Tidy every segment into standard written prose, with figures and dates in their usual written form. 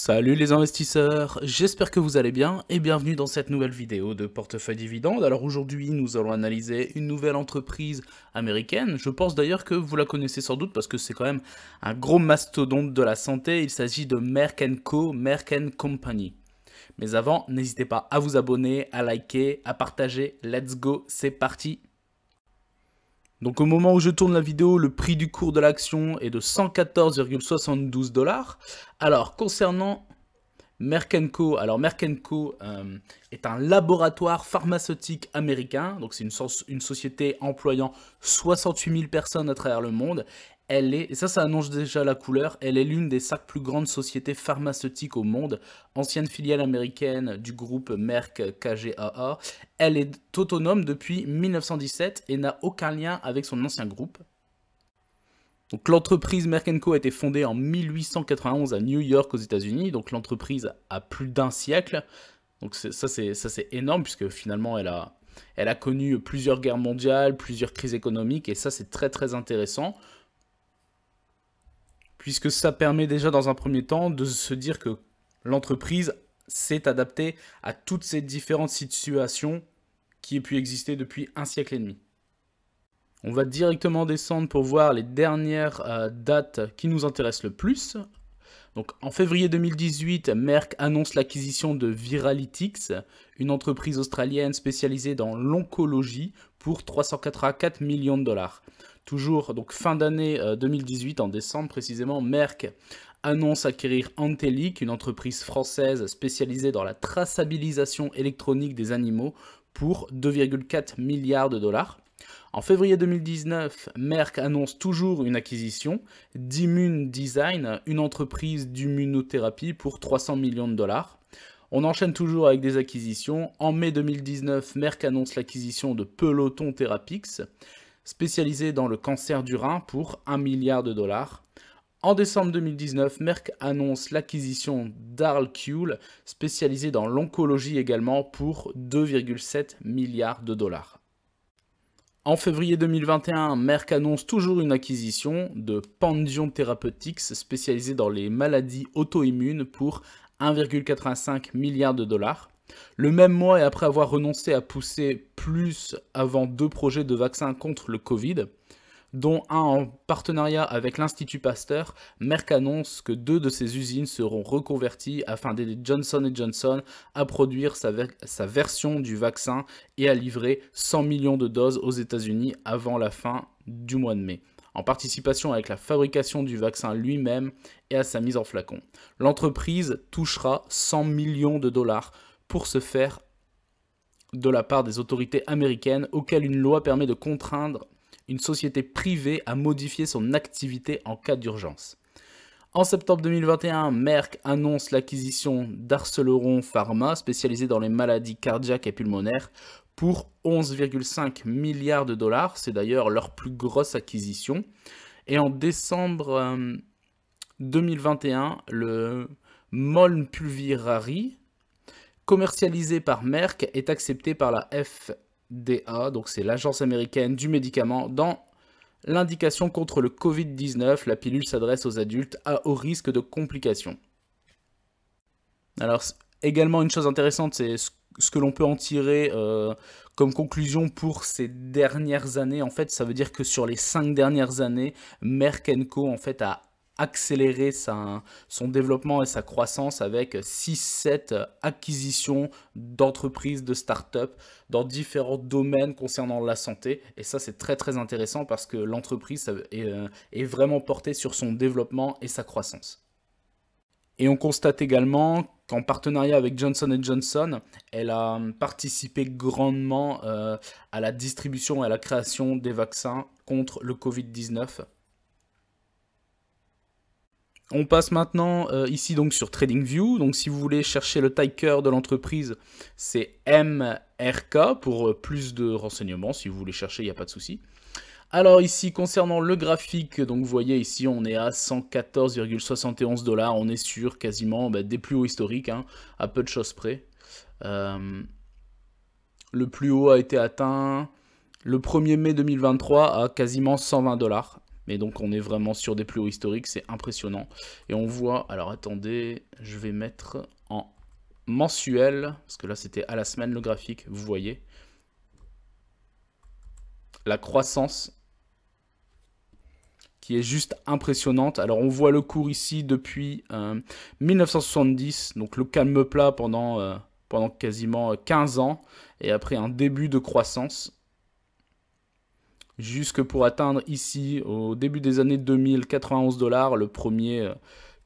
Salut les investisseurs, j'espère que vous allez bien et bienvenue dans cette nouvelle vidéo de Portefeuille Dividende. Alors aujourd'hui nous allons analyser une nouvelle entreprise américaine. Je pense d'ailleurs que vous la connaissez sans doute parce que c'est quand même un gros mastodonte de la santé. Il s'agit de Merck & Co, Merck & Company. Mais avant, n'hésitez pas à vous abonner, à liker, à partager. Let's go, c'est parti! Donc au moment où je tourne la vidéo, le prix du cours de l'action est de 114,72 $. Alors concernant Merck & Co, alors Merck & Co est un laboratoire pharmaceutique américain, donc c'est une société employant 68 000 personnes à travers le monde. Elle est, et ça annonce déjà la couleur, elle est l'une des 5 plus grandes sociétés pharmaceutiques au monde, ancienne filiale américaine du groupe Merck KGaA. Elle est autonome depuis 1917 et n'a aucun lien avec son ancien groupe. Donc l'entreprise Merck & Co a été fondée en 1891 à New York aux États-Unis. Donc l'entreprise a plus d'un siècle. Donc ça c'est énorme puisque finalement elle a connu plusieurs guerres mondiales, plusieurs crises économiques et ça c'est très très intéressant. Puisque ça permet déjà dans un premier temps de se dire que l'entreprise s'est adaptée à toutes ces différentes situations qui aient pu exister depuis un siècle et demi. On va directement descendre pour voir les dernières dates qui nous intéressent le plus. Donc, en février 2018, Merck annonce l'acquisition de Viralytics, une entreprise australienne spécialisée dans l'oncologie, pour 384 millions de $. Toujours, donc fin d'année 2018, en décembre précisément, Merck annonce acquérir Antelliq, une entreprise française spécialisée dans la traçabilisation électronique des animaux, pour 2,4 milliards de $. En février 2019, Merck annonce toujours une acquisition d'Immune Design, une entreprise d'immunothérapie pour 300 millions de $. On enchaîne toujours avec des acquisitions. En mai 2019, Merck annonce l'acquisition de Peloton Therapeutics, spécialisé dans le cancer du rein pour 1 milliard de $. En décembre 2019, Merck annonce l'acquisition d'Arlcule, spécialisé dans l'oncologie également pour 2,7 milliards de $. En février 2021, Merck annonce toujours une acquisition de Pandion Therapeutics, spécialisé dans les maladies auto-immunes pour 1,85 milliard de $. Le même mois et après avoir renoncé à pousser plus avant 2 projets de vaccins contre le Covid, dont un en partenariat avec l'Institut Pasteur, Merck annonce que 2 de ses usines seront reconverties afin d'aider Johnson & Johnson à produire sa version du vaccin et à livrer 100 millions de doses aux États-Unis avant la fin du mois de mai, en participation avec la fabrication du vaccin lui-même et à sa mise en flacon. L'entreprise touchera 100 millions de $. Pour ce faire de la part des autorités américaines auxquelles une loi permet de contraindre une société privée à modifier son activité en cas d'urgence. En septembre 2021, Merck annonce l'acquisition d'Arceleron Pharma, spécialisée dans les maladies cardiaques et pulmonaires, pour 11,5 milliards de $. C'est d'ailleurs leur plus grosse acquisition. Et en décembre 2021, le Molnupiravir, commercialisé par Merck, est accepté par la FDA, donc c'est l'agence américaine du médicament, dans l'indication contre le Covid-19. La pilule s'adresse aux adultes à haut risque de complications. Alors également une chose intéressante, c'est ce que l'on peut en tirer comme conclusion pour ces dernières années. En fait, ça veut dire que sur les 5 dernières années, Merck & Co en fait a accélérer son développement et sa croissance avec 6-7 acquisitions d'entreprises, de start-up dans différents domaines concernant la santé. Et ça, c'est très très intéressant parce que l'entreprise est vraiment portée sur son développement et sa croissance. Et on constate également qu'en partenariat avec Johnson & Johnson, elle a participé grandement à la distribution et à la création des vaccins contre le Covid-19. On passe maintenant ici donc sur TradingView. Donc si vous voulez chercher le ticker de l'entreprise, c'est MRK pour plus de renseignements. Si vous voulez chercher, il n'y a pas de souci. Alors ici, concernant le graphique, donc vous voyez ici, on est à 114,71 $. On est sur quasiment des plus hauts historiques, hein, à peu de choses près. Le plus haut a été atteint le 1er mai 2023 à quasiment 120 $. Mais donc on est vraiment sur des plus hauts historiques, c'est impressionnant. Et on voit, alors attendez, je vais mettre en mensuel, parce que là c'était à la semaine le graphique, vous voyez. La croissance qui est juste impressionnante. Alors on voit le cours ici depuis 1970, donc le calme plat pendant quasiment 15 ans, et après un début de croissance, jusque pour atteindre ici, au début des années 2000, 91 $, le premier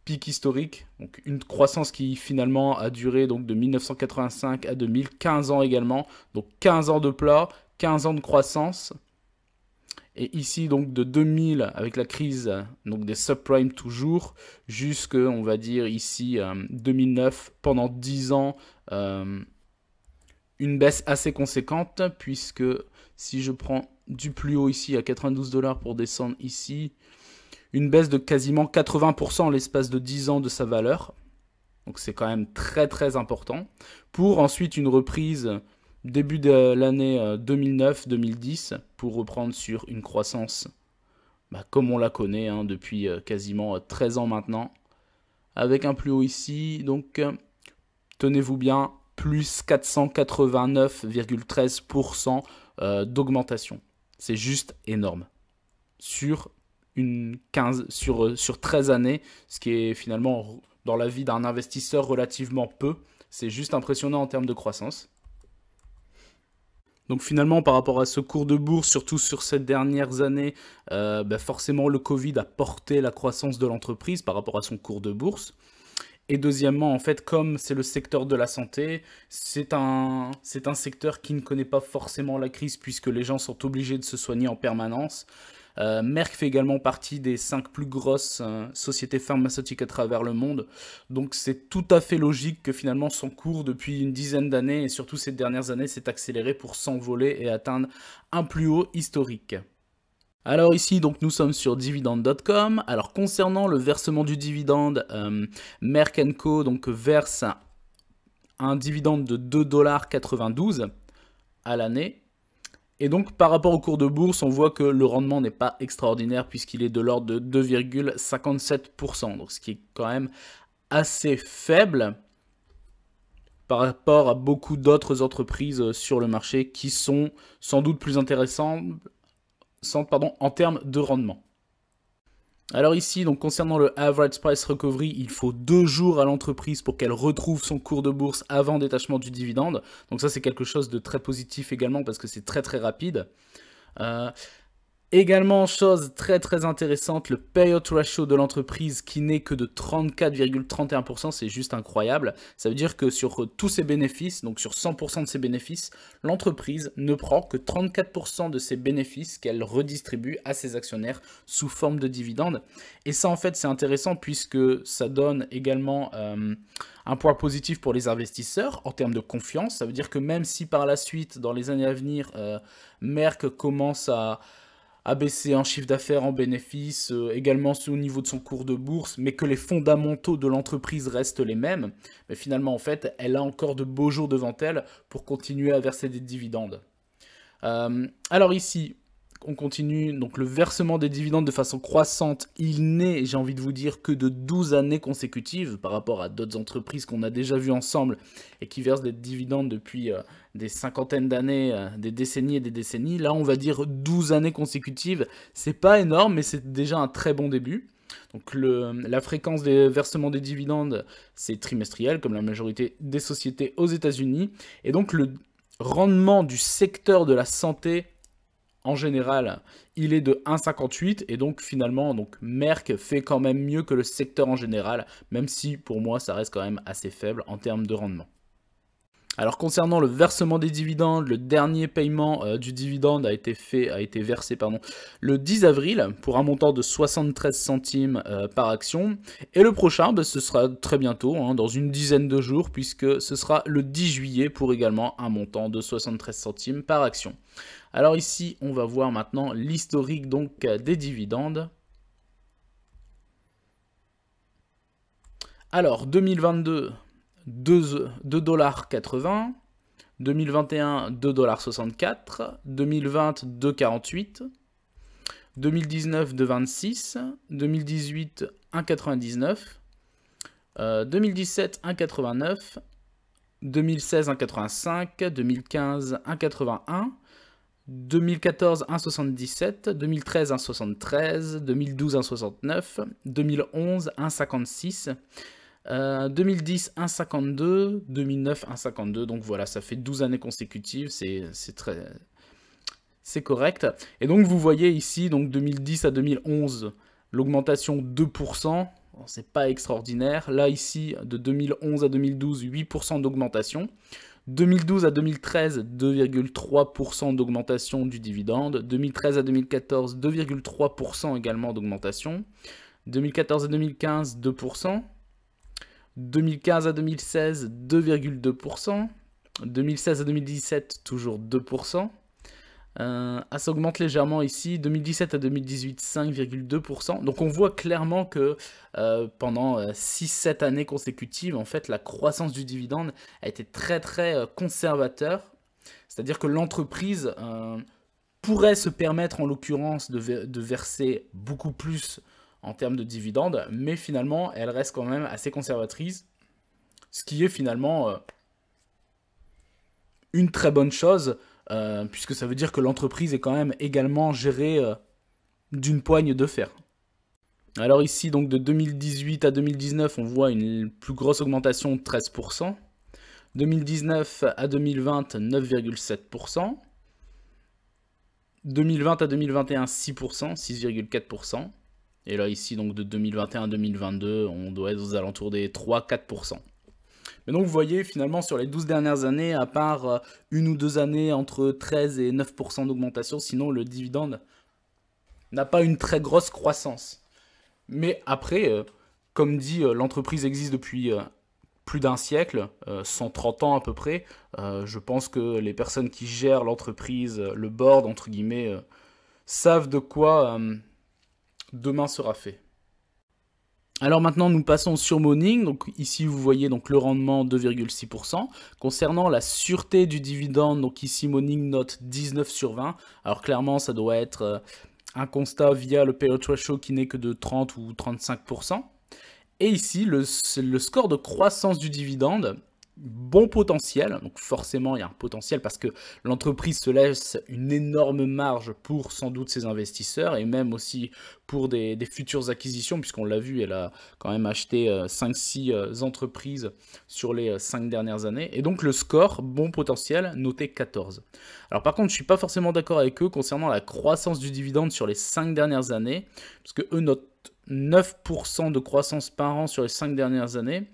pic historique. Donc une croissance qui finalement a duré donc de 1985 à 2000, 15 ans également, donc 15 ans de plat, 15 ans de croissance. Et ici, donc, de 2000, avec la crise donc des subprimes toujours, jusque, on va dire, ici, 2009, pendant 10 ans, une baisse assez conséquente, puisque si je prends du plus haut ici, à 92 $ pour descendre ici, une baisse de quasiment 80% en l'espace de 10 ans de sa valeur. Donc c'est quand même très très important. Pour ensuite une reprise début de l'année 2009-2010 pour reprendre sur une croissance comme on la connaît depuis quasiment 13 ans maintenant, avec un plus haut ici, donc tenez-vous bien, plus 489,13% d'augmentation. C'est juste énorme. Sur 13 années, ce qui est finalement dans la vie d'un investisseur relativement peu, c'est juste impressionnant en termes de croissance. Donc finalement, par rapport à ce cours de bourse, surtout sur ces dernières années, forcément le Covid a porté la croissance de l'entreprise par rapport à son cours de bourse. Et deuxièmement, en fait, comme c'est le secteur de la santé, c'est un secteur qui ne connaît pas forcément la crise puisque les gens sont obligés de se soigner en permanence. Merck fait également partie des 5 plus grosses sociétés pharmaceutiques à travers le monde. Donc c'est tout à fait logique que finalement son cours depuis une dizaine d'années et surtout ces dernières années s'est accéléré pour s'envoler et atteindre un plus haut historique. Alors ici, donc nous sommes sur dividende.com. Alors concernant le versement du dividende, Merck & Co donc verse un dividende de 2,92 $ à l'année. Et donc par rapport au cours de bourse, on voit que le rendement n'est pas extraordinaire puisqu'il est de l'ordre de 2,57%. Donc ce qui est quand même assez faible par rapport à beaucoup d'autres entreprises sur le marché qui sont sans doute plus intéressantes en termes de rendement. Alors ici, donc concernant le average price recovery, il faut 2 jours à l'entreprise pour qu'elle retrouve son cours de bourse avant détachement du dividende. Donc ça, c'est quelque chose de très positif également parce que c'est très très rapide. Également, chose très très intéressante, le payout ratio de l'entreprise qui n'est que de 34,31%, c'est juste incroyable. Ça veut dire que sur tous ses bénéfices, donc sur 100% de ses bénéfices, l'entreprise ne prend que 34% de ses bénéfices qu'elle redistribue à ses actionnaires sous forme de dividendes. Et ça en fait c'est intéressant puisque ça donne également un point positif pour les investisseurs en termes de confiance. Ça veut dire que même si par la suite, dans les années à venir, Merck commence à baisser en chiffre d'affaires, en bénéfices, également au niveau de son cours de bourse, mais que les fondamentaux de l'entreprise restent les mêmes, mais finalement, en fait, elle a encore de beaux jours devant elle pour continuer à verser des dividendes. Alors ici, on continue, donc le versement des dividendes de façon croissante, il n'est, j'ai envie de vous dire, que de 12 années consécutives par rapport à d'autres entreprises qu'on a déjà vues ensemble et qui versent des dividendes depuis des cinquantaines d'années, des décennies et des décennies. Là, on va dire 12 années consécutives, c'est pas énorme, mais c'est déjà un très bon début. Donc la fréquence des versements des dividendes, c'est trimestriel, comme la majorité des sociétés aux États-Unis. Et donc le rendement du secteur de la santé, en général, il est de 1,58 et donc finalement, Merck fait quand même mieux que le secteur en général, même si pour moi ça reste quand même assez faible en termes de rendement. Alors concernant le versement des dividendes, le dernier paiement du dividende a été versé le 10 avril pour un montant de 73 centimes par action. Et le prochain, ce sera très bientôt, dans une dizaine de jours, puisque ce sera le 10 juillet pour également un montant de 73 centimes par action. Alors ici, on va voir maintenant l'historique donc des dividendes. Alors 2022, 2,80 $, 2021, 2,64 $, 2020, 2,48 $, 2019, 2,26. 2018, 1,99. 2017, 1,89. 2016, 1,85. 2015, 1,81. 2014, 1,77. 2013, 1,73. 2012, 1,69. 2011, 1,56. 2010, 1,52. 2009, 1,52. Donc voilà, ça fait 12 années consécutives. C'est correct. Et donc vous voyez ici, donc 2010 à 2011, l'augmentation 2%. Bon, c'est pas extraordinaire. Là ici, de 2011 à 2012, 8% d'augmentation. 2012 à 2013, 2,3% d'augmentation du dividende. 2013 à 2014, 2,3% également d'augmentation. 2014 à 2015, 2%. 2015 à 2016, 2,2%. 2016 à 2017, toujours 2%. Ça augmente légèrement ici, 2017 à 2018, 5,2%. Donc on voit clairement que pendant 6-7 années consécutives, en fait, la croissance du dividende a été très conservateur. C'est-à-dire que l'entreprise pourrait se permettre en l'occurrence de verser beaucoup plus en termes de dividendes, mais finalement elle reste quand même assez conservatrice, ce qui est finalement une très bonne chose. Puisque ça veut dire que l'entreprise est quand même également gérée d'une poigne de fer. Alors ici, donc de 2018 à 2019, on voit une plus grosse augmentation de 13%. 2019 à 2020, 9,7%. 2020 à 2021, 6%, 6,4%. Et là ici, donc de 2021 à 2022, on doit être aux alentours des 3-4%. Mais donc vous voyez finalement sur les 12 dernières années, à part une ou deux années entre 13 et 9% d'augmentation, sinon le dividende n'a pas une très grosse croissance. Mais après, comme dit, l'entreprise existe depuis plus d'un siècle, 130 ans à peu près. Je pense que les personnes qui gèrent l'entreprise, le board entre guillemets, savent de quoi demain sera fait. Alors maintenant, nous passons sur Morning. Donc ici, vous voyez donc le rendement 2,6%. Concernant la sûreté du dividende, donc ici, Morning note 19 sur 20. Alors clairement, ça doit être un constat via le payout ratio qui n'est que de 30 ou 35%. Et ici, le score de croissance du dividende, bon potentiel. Donc forcément, il y a un potentiel parce que l'entreprise se laisse une énorme marge pour sans doute ses investisseurs et même aussi pour des futures acquisitions, puisqu'on l'a vu, elle a quand même acheté 5-6 entreprises sur les 5 dernières années. Et donc le score, bon potentiel, noté 14. Alors par contre, je ne suis pas forcément d'accord avec eux concernant la croissance du dividende sur les 5 dernières années, parce que eux notent 9% de croissance par an sur les 5 dernières années.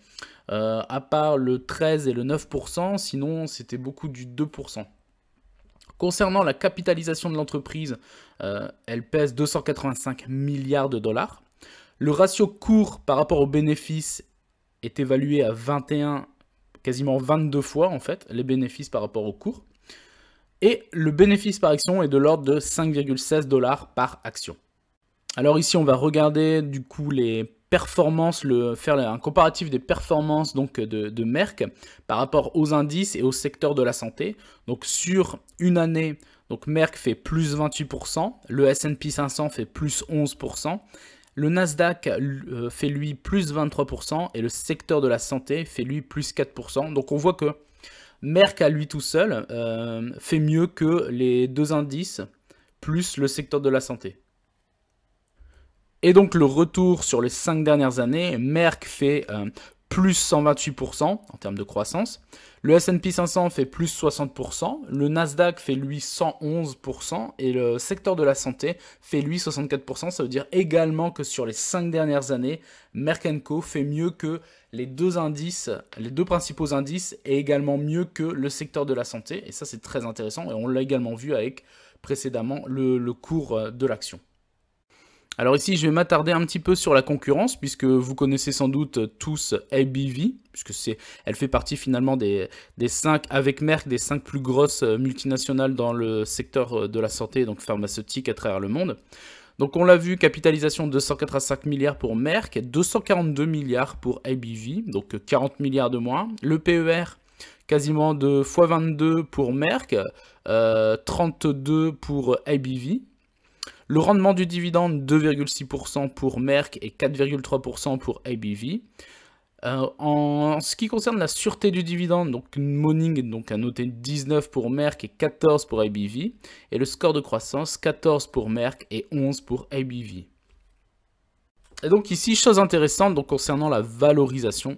À part le 13 et le 9%, sinon c'était beaucoup du 2%. Concernant la capitalisation de l'entreprise, elle pèse 285 milliards de dollars. Le ratio cours par rapport aux bénéfices est évalué à 21, quasiment 22 fois en fait, les bénéfices par rapport au cours. Et le bénéfice par action est de l'ordre de 5,16 $ par action. Alors ici, on va regarder du coup les performances, faire un comparatif des performances donc, de Merck par rapport aux indices et au secteur de la santé. Donc sur une année, donc Merck fait plus 28%, le S&P 500 fait plus 11%, le Nasdaq fait lui plus 23% et le secteur de la santé fait lui plus 4%. Donc on voit que Merck à lui tout seul fait mieux que les deux indices plus le secteur de la santé. Et donc le retour sur les 5 dernières années, Merck fait plus 128% en termes de croissance. Le S&P 500 fait plus 60%. Le Nasdaq fait lui 111%. Et le secteur de la santé fait lui 64%. Ça veut dire également que sur les 5 dernières années, Merck & Co fait mieux que les deux indices, les deux principaux indices, et également mieux que le secteur de la santé. Et ça c'est très intéressant. Et on l'a également vu avec précédemment le cours de l'action. Alors ici, je vais m'attarder un petit peu sur la concurrence, puisque vous connaissez sans doute tous AbbVie, puisque elle fait partie finalement des 5, avec Merck, des 5 plus grosses multinationales dans le secteur de la santé, donc pharmaceutique à travers le monde. Donc on l'a vu, capitalisation 285 milliards pour Merck, 242 milliards pour AbbVie, donc 40 milliards de moins. Le PER, quasiment de x22 pour Merck, 32 pour AbbVie. Le rendement du dividende, 2,6% pour Merck et 4,3% pour ABV. En ce qui concerne la sûreté du dividende, donc Morning donc a noté 19 pour Merck et 14 pour ABV. Et le score de croissance, 14 pour Merck et 11 pour ABV. Et donc ici, chose intéressante donc, concernant la valorisation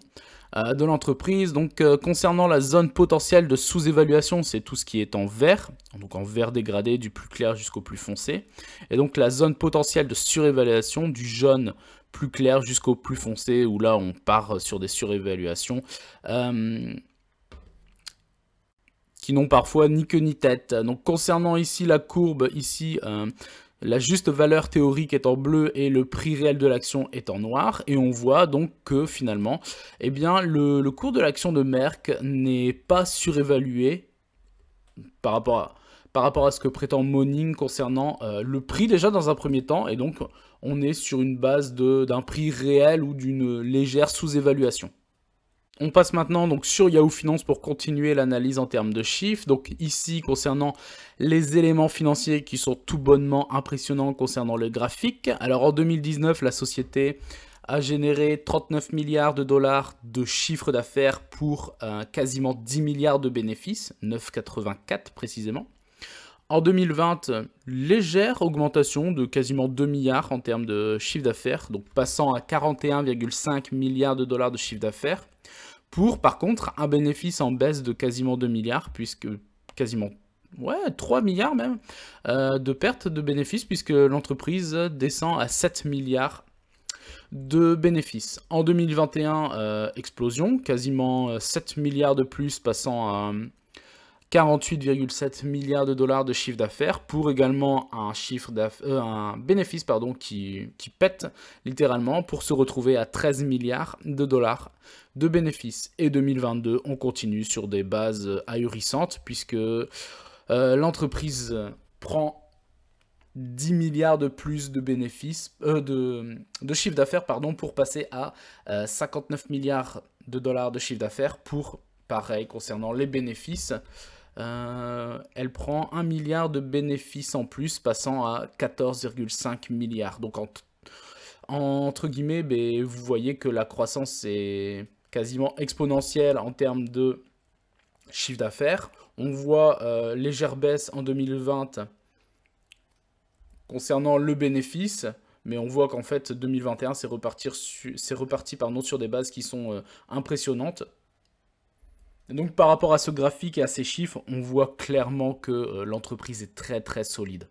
de l'entreprise. Donc concernant la zone potentielle de sous-évaluation, c'est tout ce qui est en vert, donc en vert dégradé du plus clair jusqu'au plus foncé. Et donc la zone potentielle de surévaluation du jaune plus clair jusqu'au plus foncé, où là on part sur des surévaluations qui n'ont parfois ni queue ni tête. Donc concernant ici la courbe, ici la juste valeur théorique est en bleu et le prix réel de l'action est en noir. Et on voit donc que finalement, eh bien, le cours de l'action de Merck n'est pas surévalué par rapport à ce que prétend Morning concernant le prix déjà dans un premier temps. Et donc, on est sur une base d'un prix réel ou d'une légère sous-évaluation. On passe maintenant donc sur Yahoo Finance pour continuer l'analyse en termes de chiffres. Donc ici, concernant les éléments financiers qui sont tout bonnement impressionnants concernant le graphique. Alors en 2019, la société a généré 39 milliards de dollars de chiffre d'affaires pour quasiment 10 milliards de bénéfices, 9,84 précisément. En 2020, légère augmentation de quasiment 2 milliards en termes de chiffre d'affaires, donc passant à 41,5 milliards de dollars de chiffre d'affaires. Pour, par contre, un bénéfice en baisse de quasiment 2 milliards, puisque quasiment, 3 milliards même, de perte de bénéfices, puisque l'entreprise descend à 7 milliards de bénéfices. En 2021, explosion, quasiment 7 milliards de plus, passant à 48,7 milliards de dollars de chiffre d'affaires, pour également un bénéfice qui pète littéralement, pour se retrouver à 13 milliards de dollars de bénéfices. Et 2022, on continue sur des bases ahurissantes, puisque l'entreprise prend 10 milliards de plus de bénéfices, de chiffre d'affaires, pour passer à 59 milliards de dollars de chiffre d'affaires. Pour, pareil, concernant les bénéfices, elle prend 1 milliard de bénéfices en plus, passant à 14,5 milliards. Donc entre guillemets, vous voyez que la croissance est quasiment exponentielle en termes de chiffre d'affaires. On voit légère baisse en 2020 concernant le bénéfice, mais on voit qu'en fait 2021 c'est reparti sur des bases qui sont impressionnantes. Et donc par rapport à ce graphique et à ces chiffres, on voit clairement que l'entreprise est très très solide.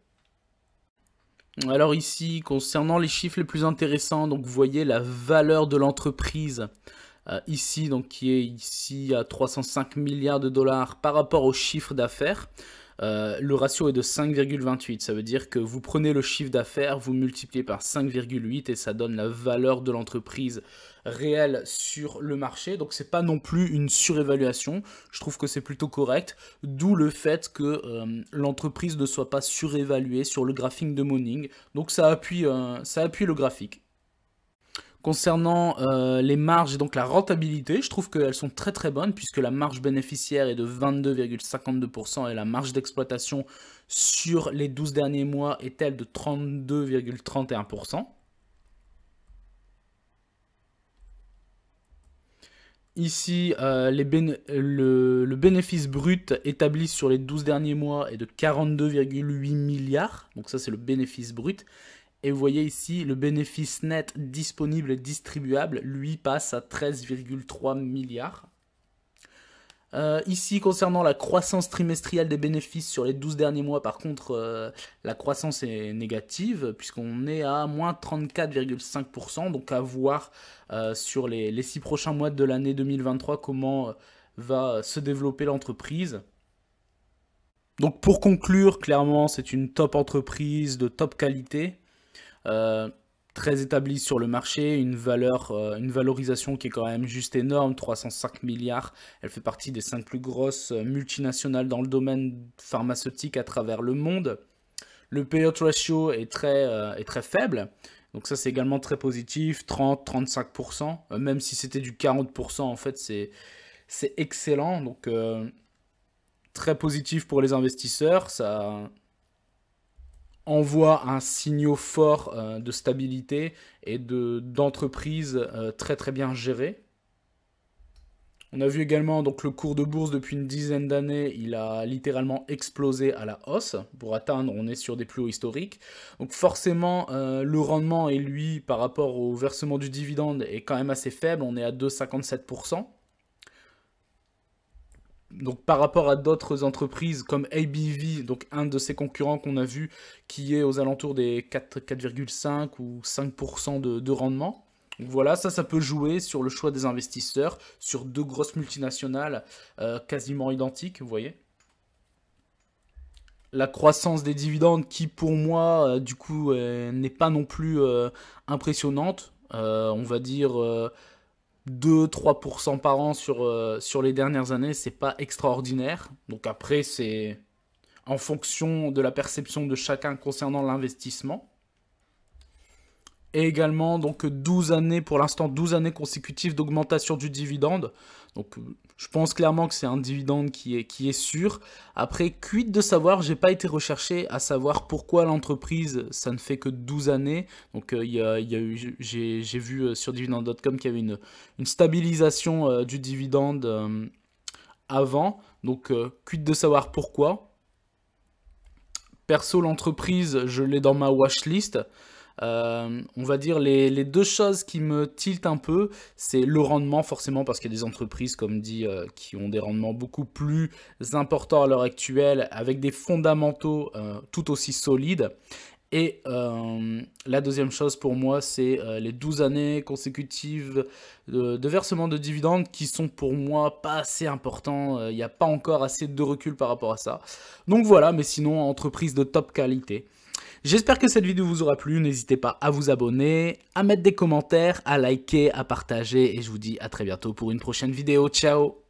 Alors ici, concernant les chiffres les plus intéressants, donc vous voyez la valeur de l'entreprise ici, donc qui est ici à 305 milliards de dollars par rapport au chiffre d'affaires. Le ratio est de 5,28. Ça veut dire que vous prenez le chiffre d'affaires, vous multipliez par 5,8 et ça donne la valeur de l'entreprise réelle sur le marché. Donc c'est pas non plus une surévaluation. Je trouve que c'est plutôt correct. D'où le fait que l'entreprise ne soit pas surévaluée sur le graphique de Morning. Donc ça appuie le graphique. Concernant les marges et donc la rentabilité, je trouve qu'elles sont très très bonnes, puisque la marge bénéficiaire est de 22,52% et la marge d'exploitation sur les 12 derniers mois est-elle de 32,31%. Ici, le bénéfice brut établi sur les 12 derniers mois est de 42,8 milliards. Donc ça, c'est le bénéfice brut. Et vous voyez ici, le bénéfice net disponible et distribuable, lui, passe à 13,3 milliards. Ici, concernant la croissance trimestrielle des bénéfices sur les 12 derniers mois, par contre, la croissance est négative, puisqu'on est à moins 34,5%. Donc à voir sur les 6 prochains mois de l'année 2023 comment va se développer l'entreprise. Donc pour conclure, clairement, c'est une top entreprise de top qualité. Très établie sur le marché, une valorisation qui est quand même juste énorme, 305 milliards. Elle fait partie des 5 plus grosses multinationales dans le domaine pharmaceutique à travers le monde. Le payout ratio est très faible, donc ça c'est également très positif, 30-35%, même si c'était du 40%, en fait c'est excellent, donc très positif pour les investisseurs. Ça envoie un signal fort de stabilité et d'entreprise très très bien gérée. On a vu également donc le cours de bourse depuis une dizaine d'années, il a littéralement explosé à la hausse pour atteindre, on est sur des plus hauts historiques. Donc forcément, le rendement est lui par rapport au versement du dividende est quand même assez faible, on est à 2,57%. Donc par rapport à d'autres entreprises comme ABV, donc un de ses concurrents qu'on a vu qui est aux alentours des 4,5 ou 5% de rendement. Donc voilà, ça peut jouer sur le choix des investisseurs, sur deux grosses multinationales quasiment identiques, vous voyez. La croissance des dividendes qui pour moi du coup n'est pas non plus impressionnante, on va dire 2-3% par an sur les dernières années, c'est pas extraordinaire. Donc après, c'est en fonction de la perception de chacun concernant l'investissement. Et également, donc 12 années, pour l'instant, 12 années consécutives d'augmentation du dividende. Donc je pense clairement que c'est un dividende qui est sûr. Après, quid de savoir, j'ai pas été recherché à savoir pourquoi l'entreprise, ça ne fait que 12 années. Donc j'ai vu sur dividende.com qu'il y avait une stabilisation du dividende avant. Donc quid de savoir pourquoi. Perso, l'entreprise, je l'ai dans ma watchlist. On va dire les deux choses qui me tiltent un peu, c'est le rendement forcément parce qu'il y a des entreprises comme dit qui ont des rendements beaucoup plus importants à l'heure actuelle avec des fondamentaux tout aussi solides. Et la deuxième chose pour moi, c'est les 12 années consécutives de versement de dividendes qui sont pour moi pas assez importants. Il n'y a pas encore assez de recul par rapport à ça. Donc voilà, mais sinon, entreprise de top qualité. J'espère que cette vidéo vous aura plu, n'hésitez pas à vous abonner, à mettre des commentaires, à liker, à partager et je vous dis à très bientôt pour une prochaine vidéo. Ciao!